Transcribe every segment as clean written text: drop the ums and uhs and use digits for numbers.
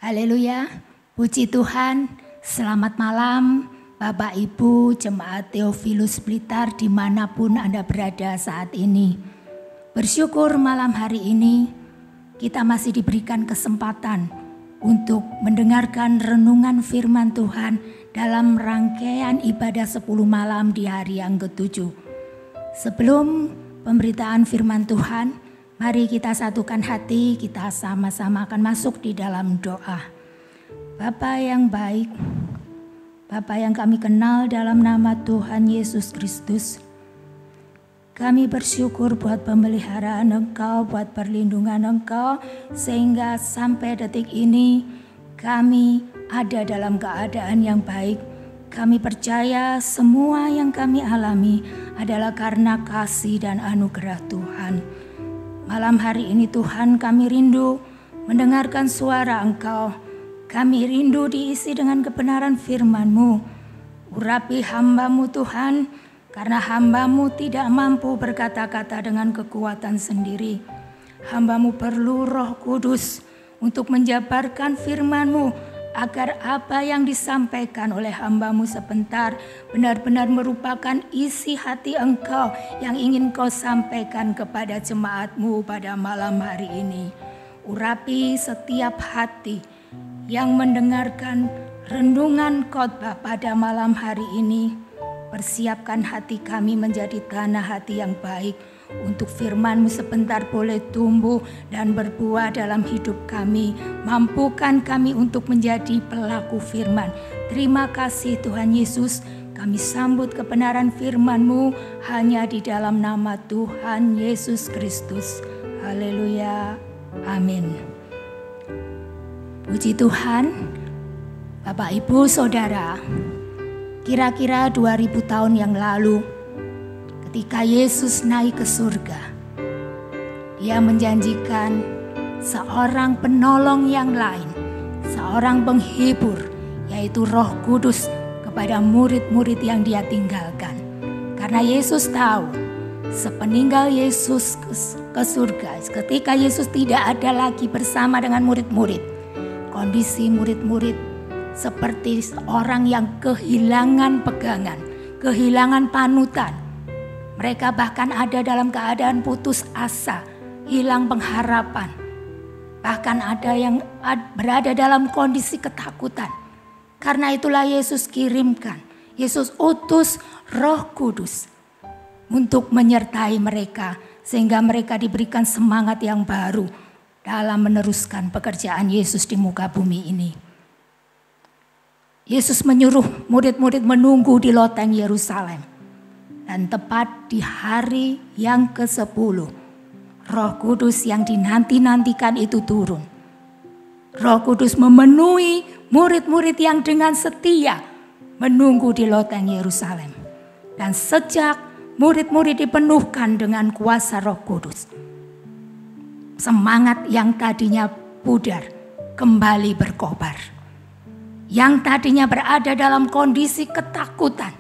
Haleluya, puji Tuhan. Selamat malam Bapak Ibu Jemaat Theophilus Blitar dimanapun Anda berada saat ini. Bersyukur malam hari ini kita masih diberikan kesempatan untuk mendengarkan renungan firman Tuhan dalam rangkaian ibadah 10 malam di hari yang ke-7. Sebelum pemberitaan firman Tuhan, mari kita satukan hati, kita sama-sama akan masuk di dalam doa. Bapa yang baik, Bapa yang kami kenal dalam nama Tuhan Yesus Kristus, kami bersyukur buat pemeliharaan Engkau, buat perlindungan Engkau, sehingga sampai detik ini kami ada dalam keadaan yang baik. Kami percaya semua yang kami alami adalah karena kasih dan anugerah Tuhan. Malam hari ini Tuhan, kami rindu mendengarkan suara Engkau. Kami rindu diisi dengan kebenaran firman-Mu. Urapi hamba-Mu Tuhan, karena hamba-Mu tidak mampu berkata-kata dengan kekuatan sendiri. Hamba-Mu perlu Roh Kudus untuk menjabarkan firman-Mu, agar apa yang disampaikan oleh hamba-Mu sebentar benar-benar merupakan isi hati Engkau yang ingin Kau sampaikan kepada jemaat-Mu pada malam hari ini. Urapi setiap hati yang mendengarkan renungan khotbah pada malam hari ini. Persiapkan hati kami menjadi tanah hati yang baik, untuk firman-Mu sebentar boleh tumbuh dan berbuah dalam hidup kami. Mampukan kami untuk menjadi pelaku firman. Terima kasih Tuhan Yesus, kami sambut kebenaran firman-Mu hanya di dalam nama Tuhan Yesus Kristus. Haleluya, amin. Puji Tuhan. Bapak Ibu Saudara, kira-kira 2000 tahun yang lalu, ketika Yesus naik ke surga, Dia menjanjikan seorang penolong yang lain, seorang penghibur, yaitu Roh Kudus kepada murid-murid yang Dia tinggalkan. Karena Yesus tahu, sepeninggal Yesus ke surga, ketika Yesus tidak ada lagi bersama dengan murid-murid, kondisi murid-murid seperti orang yang kehilangan pegangan, kehilangan panutan. Mereka bahkan ada dalam keadaan putus asa, hilang pengharapan. Bahkan ada yang berada dalam kondisi ketakutan. Karena itulah Yesus kirimkan, Yesus utus Roh Kudus untuk menyertai mereka, sehingga mereka diberikan semangat yang baru dalam meneruskan pekerjaan Yesus di muka bumi ini. Yesus menyuruh murid-murid menunggu di loteng Yerusalem. Dan tepat di hari yang ke-10, Roh Kudus yang dinanti-nantikan itu turun. Roh Kudus memenuhi murid-murid yang dengan setia menunggu di loteng Yerusalem. Dan sejak murid-murid dipenuhkan dengan kuasa Roh Kudus, semangat yang tadinya pudar kembali berkobar. Yang tadinya berada dalam kondisi ketakutan,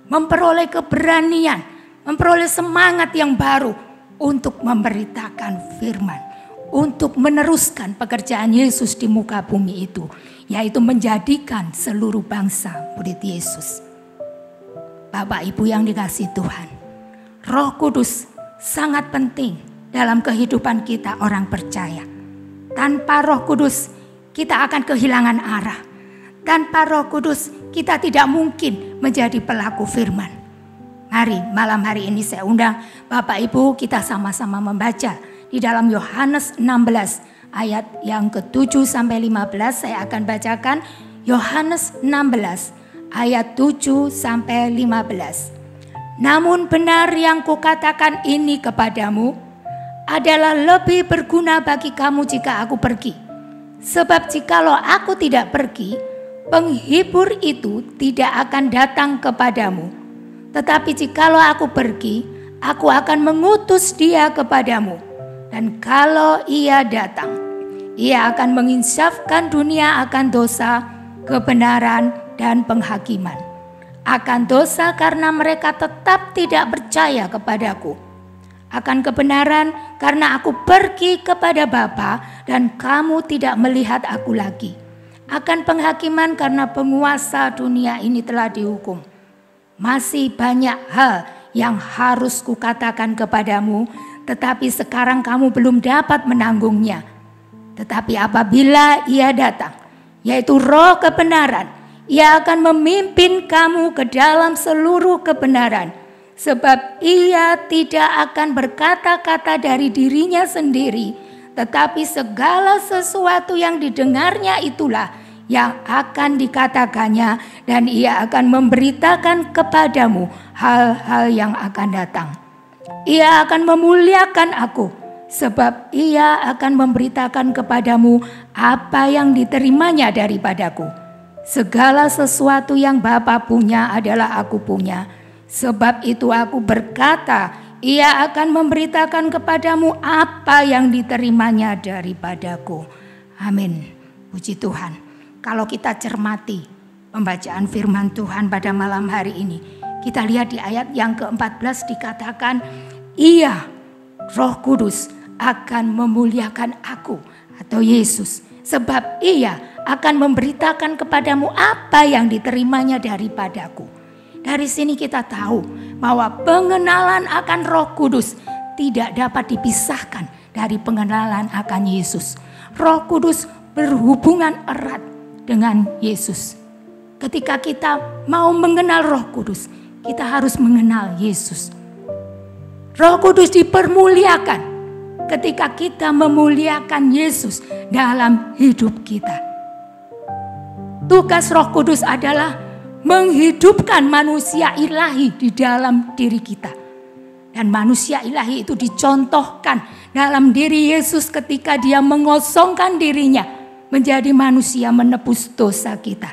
memperoleh keberanian, memperoleh semangat yang baru untuk memberitakan firman, untuk meneruskan pekerjaan Yesus di muka bumi itu, yaitu menjadikan seluruh bangsa murid Yesus. Bapak Ibu yang dikasihi Tuhan, Roh Kudus sangat penting dalam kehidupan kita orang percaya. Tanpa Roh Kudus kita akan kehilangan arah. Tanpa Roh Kudus kita tidak mungkin menjadi pelaku firman. Mari malam hari ini saya undang Bapak Ibu, kita sama-sama membaca di dalam Yohanes 16 ayat yang ke-7 sampai 15. Saya akan bacakan Yohanes 16 ayat 7 sampai 15. Namun benar yang kukatakan ini kepadamu adalah lebih berguna bagi kamu jika aku pergi. Sebab jikalau aku tidak pergi, penghibur itu tidak akan datang kepadamu. Tetapi jikalau aku pergi, aku akan mengutus dia kepadamu. Dan kalau ia datang, ia akan menginsafkan dunia akan dosa, kebenaran, dan penghakiman. Akan dosa karena mereka tetap tidak percaya kepadaku. akan kebenaran, karena aku pergi kepada Bapa dan kamu tidak melihat aku lagi. Akan penghakiman, karena penguasa dunia ini telah dihukum. Masih banyak hal yang harus kukatakan kepadamu, tetapi sekarang kamu belum dapat menanggungnya. Tetapi apabila Ia datang, yaitu Roh kebenaran, Ia akan memimpin kamu ke dalam seluruh kebenaran. Sebab Ia tidak akan berkata-kata dari dirinya sendiri, tetapi segala sesuatu yang didengarnya itulah yang akan dikatakannya, dan Ia akan memberitakan kepadamu hal-hal yang akan datang. Ia akan memuliakan aku, sebab Ia akan memberitakan kepadamu apa yang diterimanya daripadaku. Segala sesuatu yang Bapa punya adalah aku punya. Sebab itu aku berkata, Ia akan memberitakan kepadamu apa yang diterimanya daripadaku. Amin. Puji Tuhan. Kalau kita cermati pembacaan firman Tuhan pada malam hari ini, kita lihat di ayat yang ke-14 dikatakan, Ia, Roh Kudus, akan memuliakan aku atau Yesus. Sebab Ia akan memberitakan kepadamu apa yang diterimanya daripadaku. Dari sini kita tahu bahwa pengenalan akan Roh Kudus tidak dapat dipisahkan dari pengenalan akan Yesus. Roh Kudus berhubungan erat dengan Yesus. Ketika kita mau mengenal Roh Kudus, kita harus mengenal Yesus. Roh Kudus dipermuliakan ketika kita memuliakan Yesus dalam hidup kita. Tugas Roh Kudus adalah menghidupkan manusia ilahi di dalam diri kita. Dan manusia ilahi itu dicontohkan dalam diri Yesus ketika Dia mengosongkan dirinya menjadi manusia menebus dosa kita.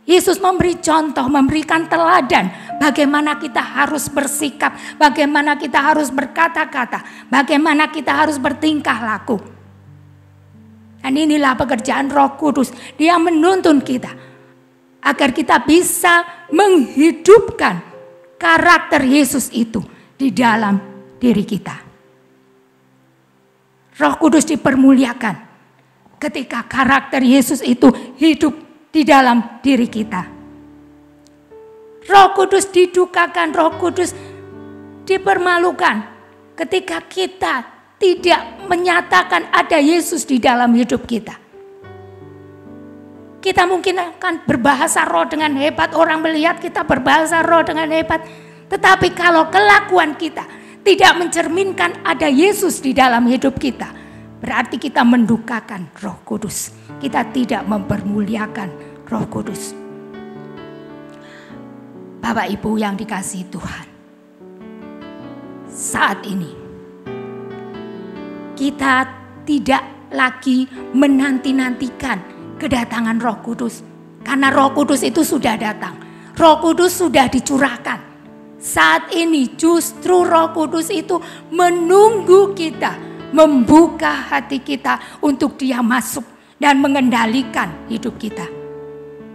Yesus memberi contoh, memberikan teladan bagaimana kita harus bersikap, bagaimana kita harus berkata-kata, bagaimana kita harus bertingkah laku. Dan inilah pekerjaan Roh Kudus. Dia menuntun kita agar kita bisa menghidupkan karakter Yesus itu di dalam diri kita. Roh Kudus dipermuliakan ketika karakter Yesus itu hidup di dalam diri kita. Roh Kudus didukakan, Roh Kudus dipermalukan ketika kita tidak menyatakan ada Yesus di dalam hidup kita. Kita mungkin akan berbahasa roh dengan hebat, orang melihat kita berbahasa roh dengan hebat. Tetapi kalau kelakuan kita tidak mencerminkan ada Yesus di dalam hidup kita, berarti kita mendukakan Roh Kudus. Kita tidak mempermuliakan Roh Kudus. Bapak Ibu yang dikasihi Tuhan, saat ini kita tidak lagi menanti-nantikan kedatangan Roh Kudus, karena Roh Kudus itu sudah datang. Roh Kudus sudah dicurahkan. Saat ini justru Roh Kudus itu menunggu kita, membuka hati kita untuk Dia masuk dan mengendalikan hidup kita.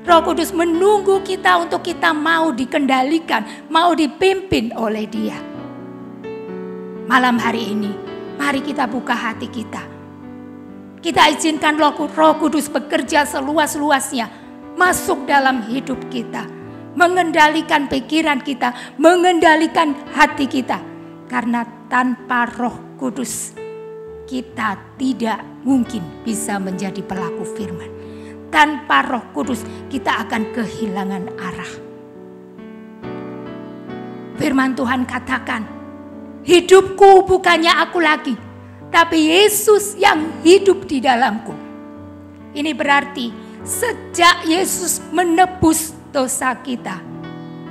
Roh Kudus menunggu kita untuk kita mau dikendalikan, mau dipimpin oleh Dia. Malam hari ini, mari kita buka hati kita. Kita izinkan Roh Kudus bekerja seluas-luasnya, masuk dalam hidup kita, mengendalikan pikiran kita, mengendalikan hati kita. Karena tanpa Roh Kudus, kita tidak mungkin bisa menjadi pelaku firman. Tanpa Roh Kudus, kita akan kehilangan arah. Firman Tuhan katakan, hidupku bukannya aku lagi, tapi Yesus yang hidup di dalamku. Ini berarti sejak Yesus menebus dosa kita,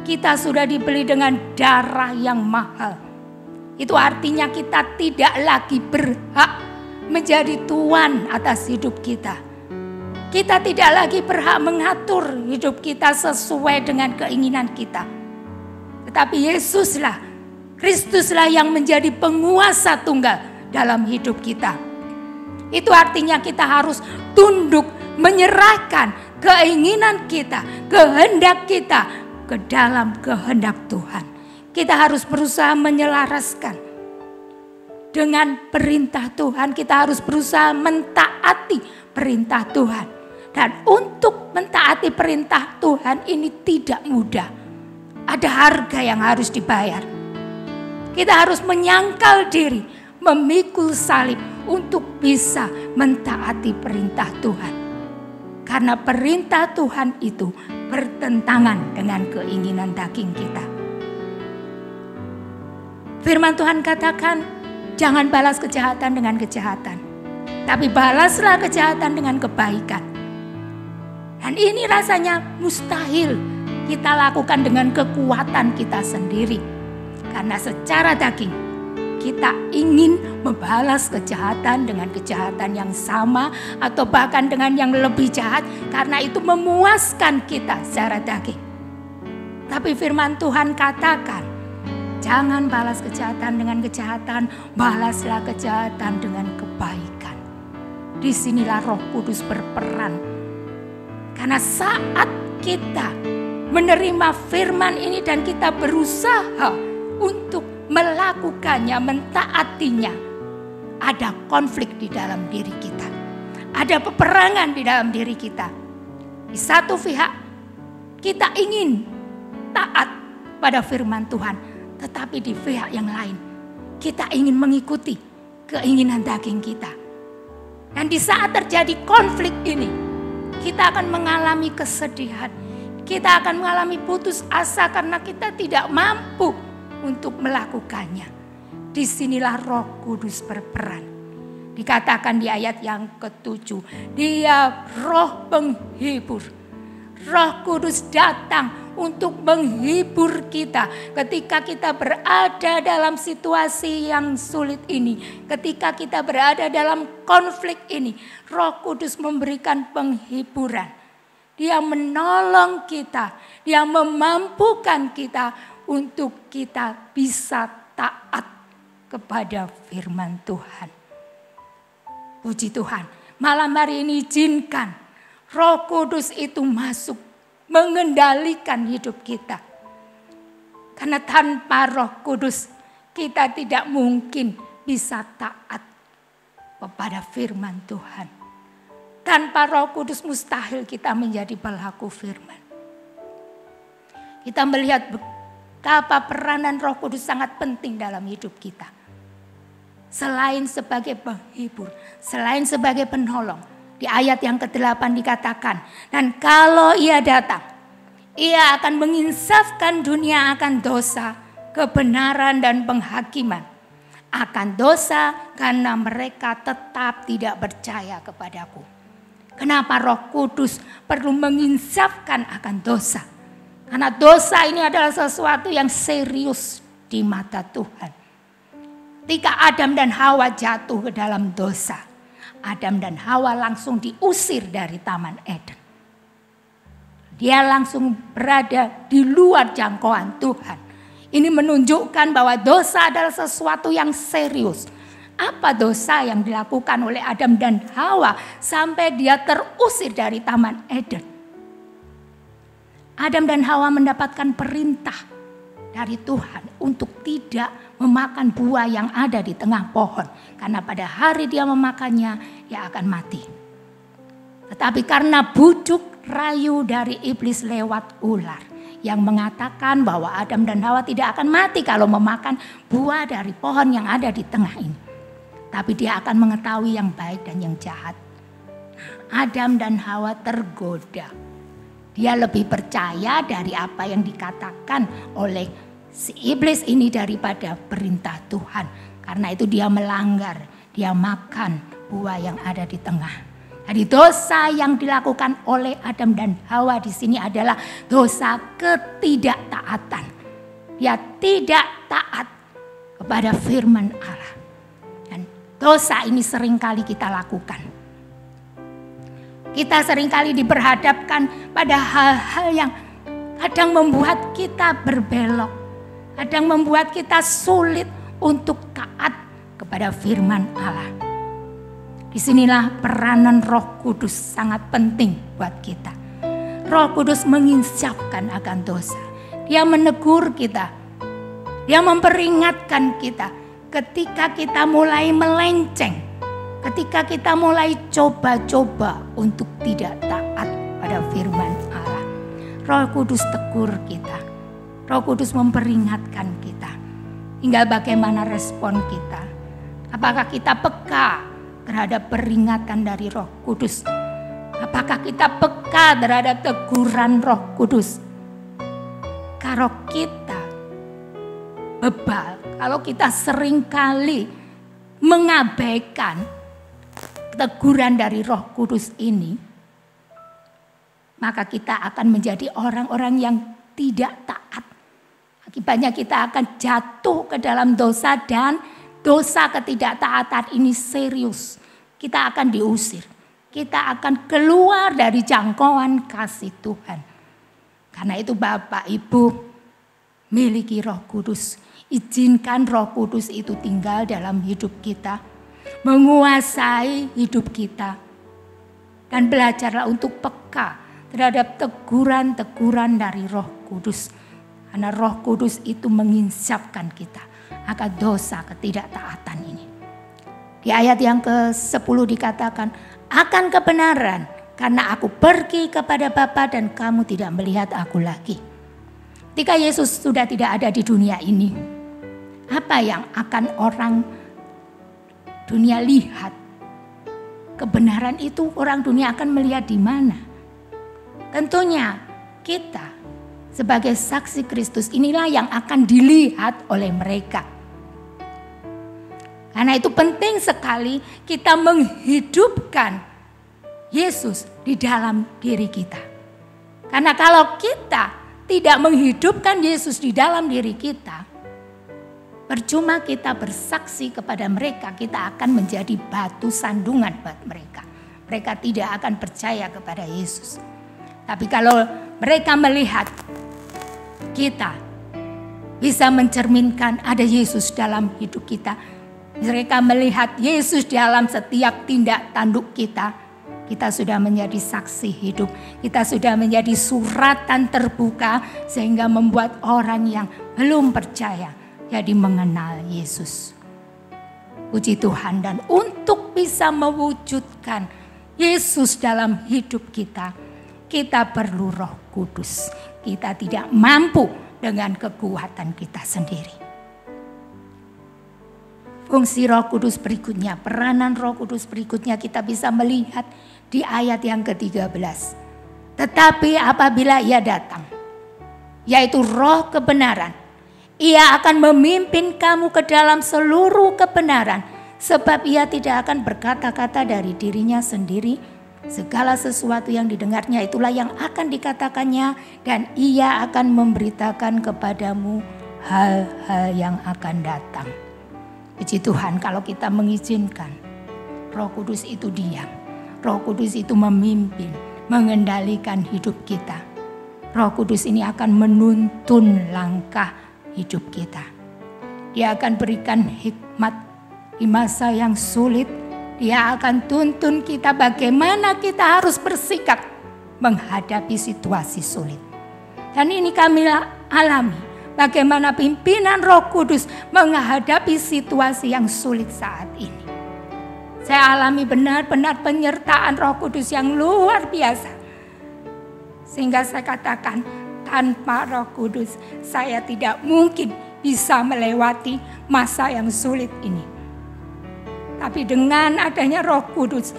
kita sudah dibeli dengan darah yang mahal. Itu artinya kita tidak lagi berhak menjadi tuan atas hidup kita. Kita tidak lagi berhak mengatur hidup kita sesuai dengan keinginan kita. Tetapi Yesuslah, Kristuslah yang menjadi penguasa tunggal dalam hidup kita. Itu artinya kita harus tunduk, menyerahkan keinginan kita, kehendak kita ke dalam kehendak Tuhan. Kita harus berusaha menyelaraskan dengan perintah Tuhan. Kita harus berusaha mentaati perintah Tuhan. Dan untuk mentaati perintah Tuhan ini tidak mudah. Ada harga yang harus dibayar. Kita harus menyangkal diri, memikul salib untuk bisa mentaati perintah Tuhan. Karena perintah Tuhan itu bertentangan dengan keinginan daging kita. Firman Tuhan katakan, jangan balas kejahatan dengan kejahatan, tapi balaslah kejahatan dengan kebaikan. Dan ini rasanya mustahil kita lakukan dengan kekuatan kita sendiri. Karena secara daging kita ingin membalas kejahatan dengan kejahatan yang sama atau bahkan dengan yang lebih jahat, karena itu memuaskan kita secara daging. Tapi firman Tuhan katakan, jangan balas kejahatan dengan kejahatan, balaslah kejahatan dengan kebaikan. Disinilah Roh Kudus berperan. Karena saat kita menerima firman ini dan kita berusaha untuk melakukannya, mentaatinya, ada konflik di dalam diri kita. Ada peperangan di dalam diri kita. Di satu pihak kita ingin taat pada firman Tuhan, tetapi di pihak yang lain kita ingin mengikuti keinginan daging kita. Dan di saat terjadi konflik ini, kita akan mengalami kesedihan. Kita akan mengalami putus asa karena kita tidak mampu untuk melakukannya. Disinilah Roh Kudus berperan. Dikatakan di ayat yang ke-7, Dia Roh penghibur. Roh Kudus datang untuk menghibur kita ketika kita berada dalam situasi yang sulit ini, ketika kita berada dalam konflik ini. Roh Kudus memberikan penghiburan. Dia menolong kita, Dia memampukan kita untuk kita bisa taat kepada firman Tuhan. Puji Tuhan, malam hari ini izinkan Roh Kudus itu masuk mengendalikan hidup kita. Karena tanpa Roh Kudus kita tidak mungkin bisa taat kepada firman Tuhan. Tanpa Roh Kudus mustahil kita menjadi pelaku firman. Kita melihat betapa peranan Roh Kudus sangat penting dalam hidup kita. Selain sebagai penghibur, selain sebagai penolong. Di ayat yang ke-8 dikatakan, dan kalau Ia datang, Ia akan menginsafkan dunia akan dosa, kebenaran dan penghakiman. Akan dosa karena mereka tetap tidak percaya kepadaku. Kenapa Roh Kudus perlu menginsafkan akan dosa? Karena dosa ini adalah sesuatu yang serius di mata Tuhan. Ketika Adam dan Hawa jatuh ke dalam dosa, Adam dan Hawa langsung diusir dari Taman Eden. Dia langsung berada di luar jangkauan Tuhan. Ini menunjukkan bahwa dosa adalah sesuatu yang serius. Apa dosa yang dilakukan oleh Adam dan Hawa sampai dia terusir dari Taman Eden? Adam dan Hawa mendapatkan perintah dari Tuhan untuk tidak memakan buah yang ada di tengah pohon. Karena pada hari dia memakannya, dia akan mati. Tetapi karena bujuk rayu dari iblis lewat ular yang mengatakan bahwa Adam dan Hawa tidak akan mati kalau memakan buah dari pohon yang ada di tengah ini. Tapi dia akan mengetahui yang baik dan yang jahat. Adam dan Hawa tergoda. Dia lebih percaya dari apa yang dikatakan oleh si iblis ini daripada perintah Tuhan. Karena itu dia melanggar, dia makan buah yang ada di tengah. Jadi dosa yang dilakukan oleh Adam dan Hawa di sini adalah dosa ketidaktaatan. Dia tidak taat kepada firman Allah. Dan dosa ini seringkali kita lakukan. Kita seringkali diperhadapkan pada hal-hal yang kadang membuat kita berbelok. Kadang membuat kita sulit untuk taat kepada firman Allah. Disinilah peranan Roh Kudus sangat penting buat kita. Roh Kudus menginsafkan akan dosa. Dia menegur kita. Dia memperingatkan kita ketika kita mulai melenceng, ketika kita mulai coba-coba untuk tidak taat pada firman Allah, Roh Kudus tegur kita, Roh Kudus memperingatkan kita. Tinggal bagaimana respon kita. Apakah kita peka terhadap peringatan dari Roh Kudus? Apakah kita peka terhadap teguran Roh Kudus? Kalau kita bebal, kalau kita seringkali mengabaikan teguran dari Roh Kudus ini, maka kita akan menjadi orang-orang yang tidak taat. Akibatnya kita akan jatuh ke dalam dosa, dan dosa ketidaktaatan ini serius. Kita akan diusir. Kita akan keluar dari jangkauan kasih Tuhan. Karena itu Bapak Ibu, miliki Roh Kudus. Izinkan Roh Kudus itu tinggal dalam hidup kita, menguasai hidup kita. Dan belajarlah untuk peka terhadap teguran-teguran dari Roh Kudus. Karena Roh Kudus itu menginsapkan kita akan dosa ketidaktaatan ini. Di ayat yang ke-10 dikatakan, akan kebenaran, karena aku pergi kepada Bapa dan kamu tidak melihat aku lagi. Ketika Yesus sudah tidak ada di dunia ini, apa yang akan orang dunia lihat? Kebenaran itu orang dunia akan melihat di mana? Tentunya kita sebagai saksi Kristus inilah yang akan dilihat oleh mereka. Karena itu penting sekali kita menghidupkan Yesus di dalam diri kita. Karena kalau kita tidak menghidupkan Yesus di dalam diri kita, percuma kita bersaksi kepada mereka, kita akan menjadi batu sandungan buat mereka. Mereka tidak akan percaya kepada Yesus. Tapi kalau mereka melihat kita bisa mencerminkan ada Yesus dalam hidup kita, mereka melihat Yesus dalam setiap tindak tanduk kita, kita sudah menjadi saksi hidup. Kita sudah menjadi suratan terbuka sehingga membuat orang yang belum percaya jadi mengenal Yesus. Puji Tuhan, dan untuk bisa mewujudkan Yesus dalam hidup kita, kita perlu Roh Kudus. Kita tidak mampu dengan kekuatan kita sendiri. Fungsi Roh Kudus berikutnya, peranan Roh Kudus berikutnya kita bisa melihat di ayat yang ke-13. Tetapi apabila Ia datang, yaitu Roh kebenaran, Ia akan memimpin kamu ke dalam seluruh kebenaran, sebab Ia tidak akan berkata-kata dari dirinya sendiri. Segala sesuatu yang didengarnya itulah yang akan dikatakannya, dan Ia akan memberitakan kepadamu hal-hal yang akan datang. Puji Tuhan, kalau kita mengizinkan Roh Kudus itu diam, Roh Kudus itu memimpin, mengendalikan hidup kita. Roh Kudus ini akan menuntun langkah hidup kita. Dia akan berikan hikmat di masa yang sulit. Dia akan tuntun kita bagaimana kita harus bersikap menghadapi situasi sulit. Dan ini kami alami, bagaimana pimpinan Roh Kudus menghadapi situasi yang sulit saat ini. Saya alami benar-benar penyertaan Roh Kudus yang luar biasa. Sehingga saya katakan, tanpa Roh Kudus saya tidak mungkin bisa melewati masa yang sulit ini. Tapi dengan adanya Roh Kudus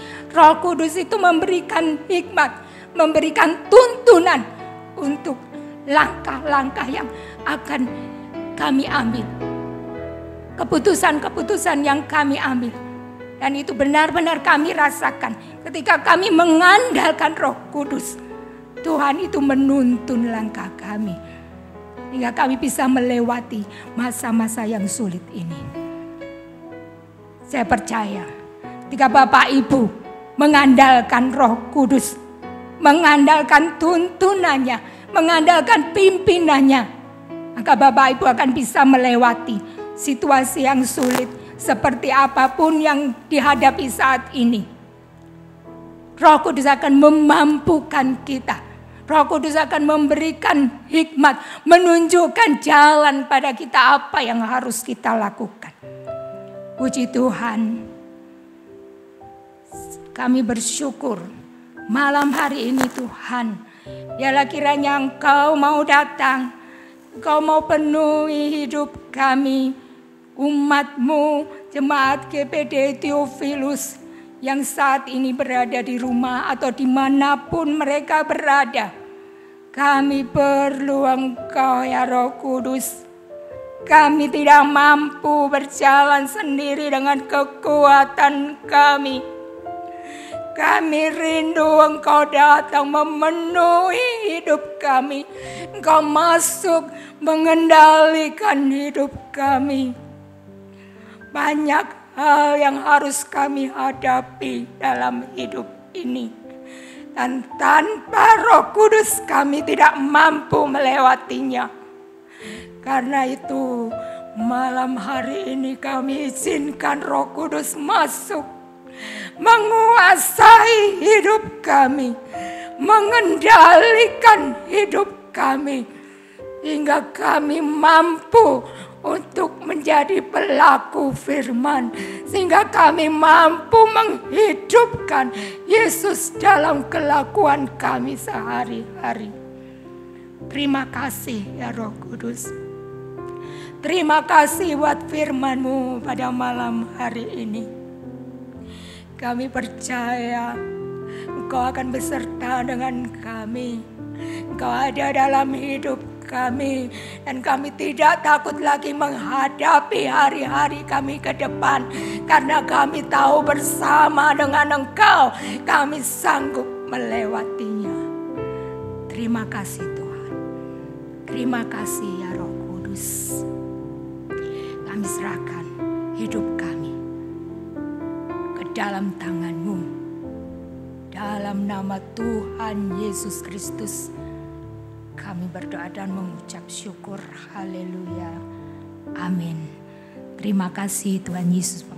itu memberikan hikmat, memberikan tuntunan untuk langkah-langkah yang akan kami ambil. Keputusan-keputusan yang kami ambil. Dan itu benar-benar kami rasakan ketika kami mengandalkan Roh Kudus. Tuhan itu menuntun langkah kami, hingga kami bisa melewati masa-masa yang sulit ini. Saya percaya ketika Bapak Ibu mengandalkan Roh Kudus, mengandalkan tuntunannya, mengandalkan pimpinannya, maka Bapak Ibu akan bisa melewati situasi yang sulit seperti apapun yang dihadapi saat ini. Roh Kudus akan memampukan kita. Roh Kudus akan memberikan hikmat, menunjukkan jalan pada kita apa yang harus kita lakukan. Puji Tuhan, kami bersyukur malam hari ini Tuhan. Biarlah kiranya Engkau mau datang, Engkau mau penuhi hidup kami, umat-Mu, jemaat GPD Theophilus yang saat ini berada di rumah atau dimanapun mereka berada. Kami perlu Engkau ya Roh Kudus. Kami tidak mampu berjalan sendiri dengan kekuatan kami. Kami rindu Engkau datang memenuhi hidup kami. Engkau masuk mengendalikan hidup kami. Banyak hal yang harus kami hadapi dalam hidup ini. Dan tanpa Roh Kudus kami tidak mampu melewatinya. Karena itu malam hari ini kami izinkan Roh Kudus masuk, menguasai hidup kami, mengendalikan hidup kami, hingga kami mampu untuk menjadi pelaku firman, sehingga kami mampu menghidupkan Yesus dalam kelakuan kami sehari-hari. Terima kasih ya Roh Kudus. Terima kasih buat firman-Mu pada malam hari ini. Kami percaya Engkau akan beserta dengan kami. Engkau ada dalam hidup kami. Dan kami tidak takut lagi menghadapi hari-hari kami ke depan. Karena kami tahu bersama dengan Engkau kami sanggup melewatinya. Terima kasih Tuhan. Terima kasih ya Roh Kudus. Kami serahkan hidup kami ke dalam tangan-Mu. Dalam nama Tuhan Yesus Kristus kami berdoa dan mengucap syukur. Haleluya. Amin. Terima kasih Tuhan Yesus.